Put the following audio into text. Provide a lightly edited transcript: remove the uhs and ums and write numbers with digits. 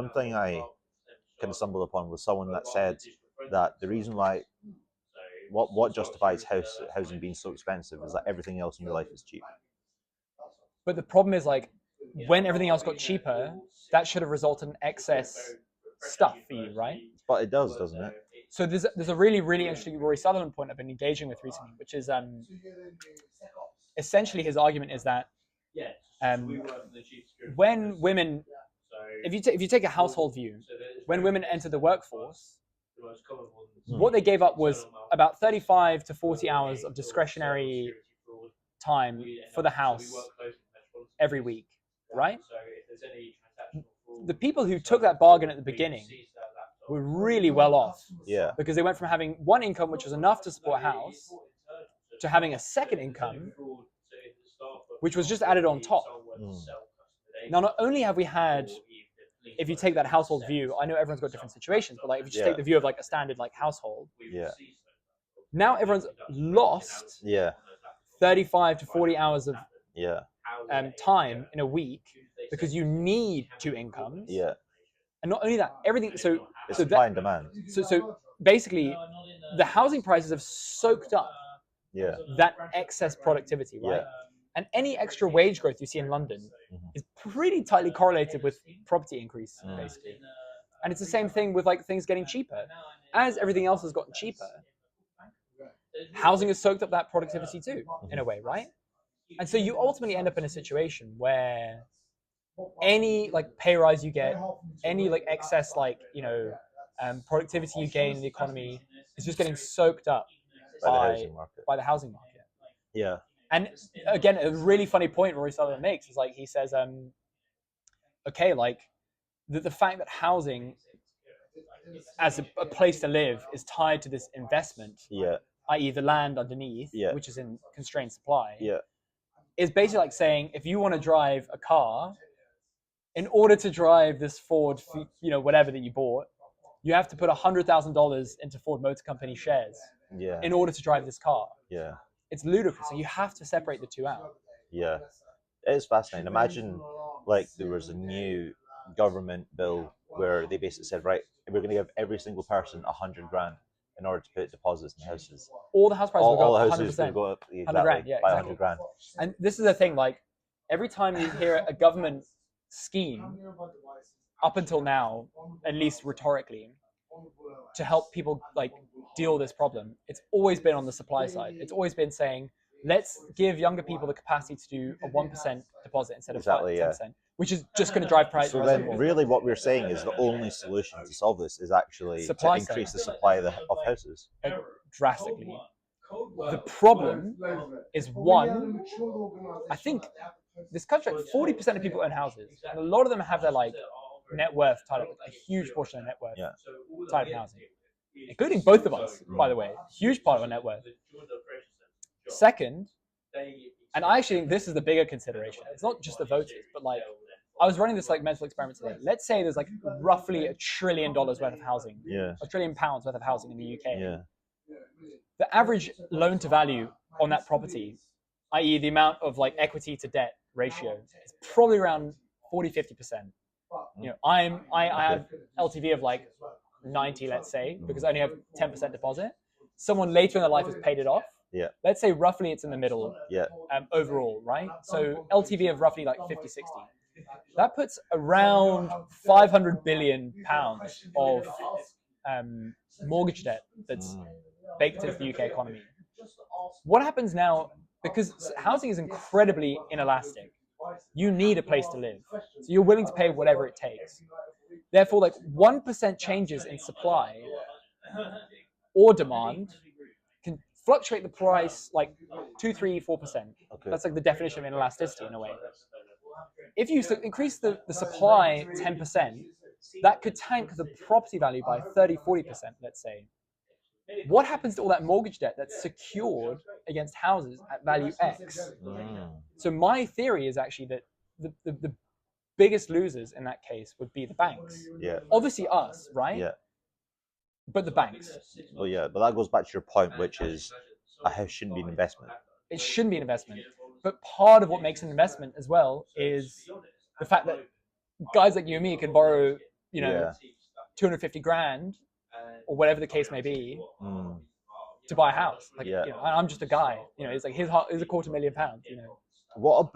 one thing I kind of stumbled upon was someone that said that the reason why what justifies housing being so expensive is that everything else in your life is cheap. But the problem is, like, when everything else got cheaper, that should have resulted in excess stuff for you, right? But it does, doesn't it? So there's a really, really interesting Rory Sutherland point I've been engaging with recently, which is essentially his argument is that when women, if you take a household view, when women enter the workforce, what they gave up was about 35 to 40 hours of discretionary time for the house every week, right? The people who took that bargain at the beginning were really well off. Yeah. Because they went from having one income, which was enough to support a house, to having a second income, which was just added on top. Now, not only have we had, if you take that household view, I know everyone's got different situations, but like if you just take the view of like a standard like household, now everyone's lost 35 to 40 hours of time in a week because you need two incomes. And not only that, everything. So supply and demand. So basically, the housing prices have soaked up that excess productivity, right? And any extra wage growth you see in London is pretty tightly correlated with property increase, basically. And it's the same thing with like things getting cheaper. As everything else has gotten cheaper, housing has soaked up that productivity too, in a way, right? And so you ultimately end up in a situation where any like pay rise you get, any like excess like productivity you gain in the economy is just getting soaked up by the housing market. Yeah. And again, a really funny point Rory Sutherland makes is like he says, okay, like the fact that housing as a place to live is tied to this investment, i.e. the land underneath, which is in constrained supply, is basically like saying if you want to drive a car, in order to drive this Ford, whatever that you bought, you have to put $100,000 into Ford Motor Company shares in order to drive this car. It's ludicrous. So you have to separate the two out. Yeah, it is fascinating. Imagine like there was a new government bill where they basically said, right, we're going to give every single person $100,000 in order to put deposits in houses. All the house prices will go up 100%. Go up $100,000, by $100,000. And this is the thing, like every time you hear a government scheme, up until now, at least rhetorically, to help people like deal with this problem, it's always been on the supply side. It's always been saying, let's give younger people the capacity to do a 1% deposit instead of 10%, which is just going to drive prices. So then really what we're saying is the only solution to solve this is actually to increase the supply of houses. Drastically. The problem is, one, I think this country, like 40% of people own houses, and a lot of them have their like net worth tied up, a huge portion of net worth tied up in housing, including both of us, by the way, huge part of our net worth. Second, and I actually think this is the bigger consideration. It's not just the voters, but like I was running this like mental experiment today. Let's say there's like roughly $1 trillion worth of housing, £1 trillion worth of housing in the UK. The average loan to value on that property, i.e. the amount of like equity to debt ratio, is probably around 40-50%. I have LTV of like 90, let's say, because I only have 10% deposit. Someone later in their life has paid it off. Let's say roughly it's in the middle overall, right? So LTV of roughly like 50-60. That puts around £500 billion of mortgage debt that's baked into the UK economy. What happens now, because housing is incredibly inelastic, you need a place to live. So you're willing to pay whatever it takes. Therefore, like 1% changes in supply or demand can fluctuate the price like 2, 3, 4%. That's like the definition of inelasticity in a way. If you increase the supply 10%, that could tank the property value by 30-40%, let's say. What happens to all that mortgage debt that's secured against houses at value X? So my theory is actually that the biggest losers in that case would be the banks. Obviously us, right? But the banks. Well, yeah, but that goes back to your point, which is a house shouldn't be an investment. It shouldn't be an investment. But part of what makes an investment as well is the fact that guys like you and me can borrow you know, 250 grand or whatever the case may be to buy a house. Like, you know, I'm just a guy, you know, it's like his £250,000, you know. What about